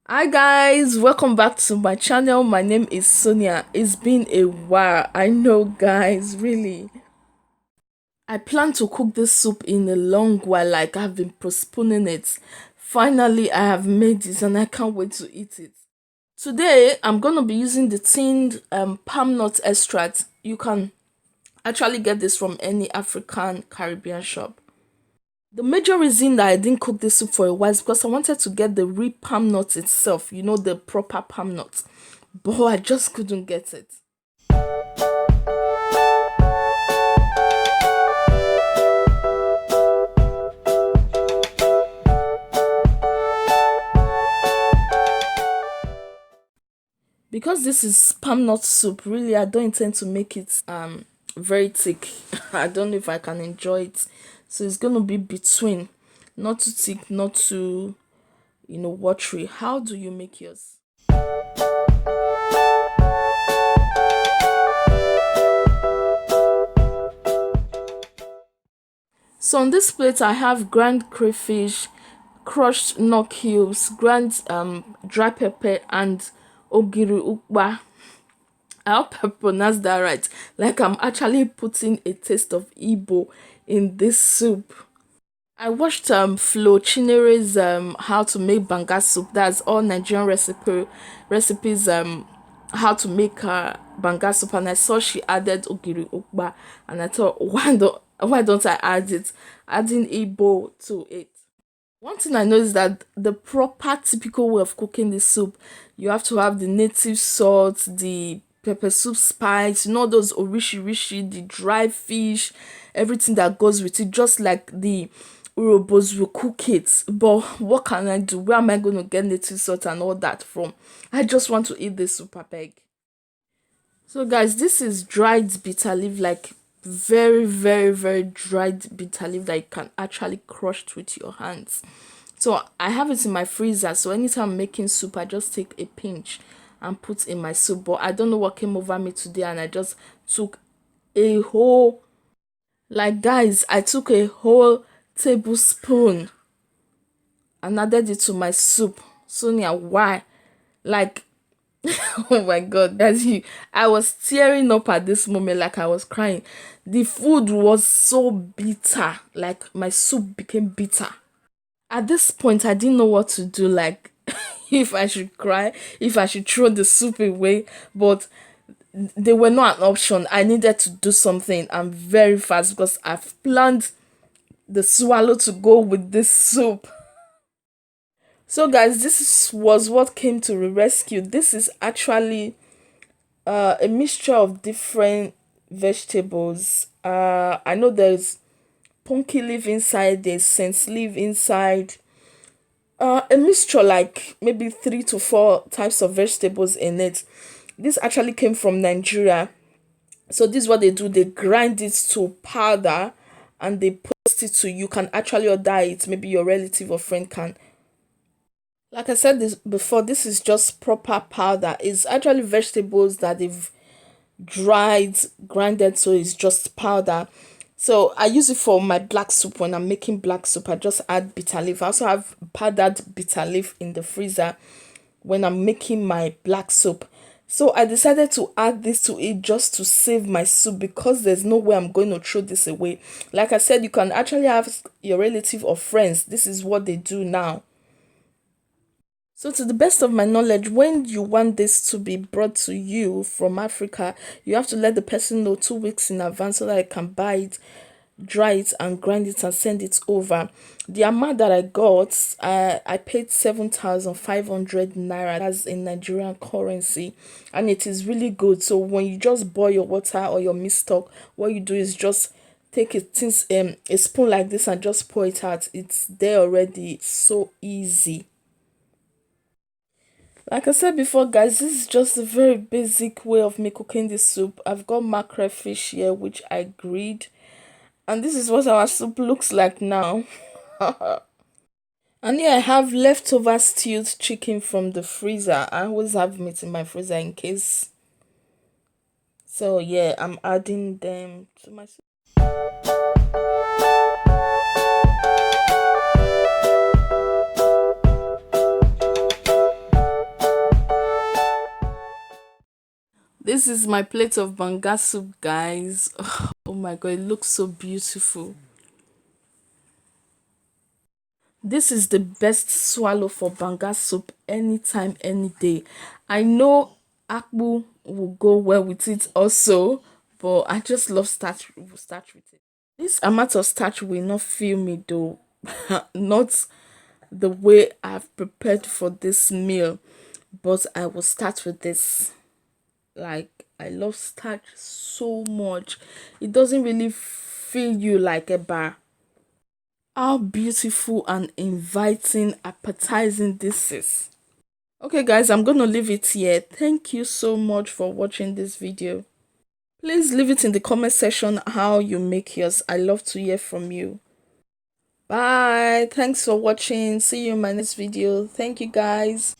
Hi guys, welcome back to my channel. My name is Sonia. It's been a while. I know guys, really. I plan to cook this soup in a long while, like I've been postponing it. Finally, I have made it and I can't wait to eat it. Today, I'm gonna be using the tinned palm nut extract. You can actually get this from any African Caribbean shop. The major reason that I didn't cook this soup for a while is because I wanted to get the real palm nut itself, the proper palm nut. But I just couldn't get it. Because this is palm nut soup, really I don't intend to make it very thick. I don't know if I can enjoy it. So it's gonna be between, not too thick, not too watery. How do you make yours? So on this plate I have ground crayfish, crushed nut cubes, ground dry pepper and ogiri ukpa. I hope I pronounced that right. Like I'm actually putting a taste of Igbo in this soup. I watched Flo Chinere's how to make Banga Soup. That's all Nigerian recipes how to make Banga Soup, and I saw she added ogiri ukba, and I thought why don't I add it? Adding Igbo to it. One thing I know is that the proper typical way of cooking this soup, you have to have the native salt, the pepper soup spice, those orishi, the dry fish, everything that goes with it, just like the Urhobos will cook it. But what can I do? Where am I going to get native salt and all that from? I just want to eat this soup, abeg. So guys, this is dried bitter leaf, like very, very, very dried bitter leaf that you can actually crush with your hands. So I have it in my freezer. So anytime I'm making soup, I just take a pinch and put in my soup. But I don't know what came over me today, and I just took a whole, like guys, I took a whole tablespoon and added it to my soup. Sonia, why? Like, oh my god, I was tearing up at this moment, like I was crying. The food was so bitter, like my soup became bitter. At this point, I didn't know what to do, like if I should cry, if I should throw the soup away, but they were not an option. I needed to do something and very fast because I've planned the swallow to go with this soup. So guys, was what came to the rescue. This is actually a mixture of different vegetables. I know there's pumpkin leaf inside, there's sense leaf inside. A mixture like maybe 3 to 4 types of vegetables in it. This actually came from Nigeria. So this is what they do. They grind it to powder and they post it to you. You can actually order it. Maybe your relative or friend can. Like I said this before, this is just proper powder. It's actually vegetables that they've dried, grinded, so it's just powder. So I use it for my black soup. When I'm making black soup, I just add bitter leaf. I also have powdered bitter leaf in the freezer when I'm making my black soup. So I decided to add this to it just to save my soup, because there's no way I'm going to throw this away. Like I said, you can actually have your relative or friends. This is what they do now. So, to the best of my knowledge, when you want this to be brought to you from Africa, you have to let the person know 2 weeks in advance so that I can buy it, dry it, and grind it and send it over. The amount that I got, I paid 7,500 naira. That's in Nigerian currency, and it is really good. So, when you just boil your water or your meat stock, what you do is just take a spoon like this and just pour it out. It's there already. It's so easy. Like I said before, guys, this is just a very basic way of me cooking this soup. I've got mackerel fish here, which I grilled, and this is what our soup looks like now. And here I have leftover stewed chicken from the freezer. I always have meat in my freezer in case. So yeah, I'm adding them to my soup. This is my plate of banga soup, guys. Oh my god, it looks so beautiful. This is the best swallow for banga soup anytime, any day. I know akpu will go well with it also, but I just love starch with it. This amount of starch will not fill me though. Not the way I've prepared for this meal, but I will start with this. Like, I love starch so much. It doesn't really fill you like a bar. How beautiful and inviting, appetizing this is. Okay, guys, I'm gonna leave it here. Thank you so much for watching this video. Please leave it in the comment section how you make yours. I love to hear from you. Bye. Thanks for watching. See you in my next video. Thank you, guys.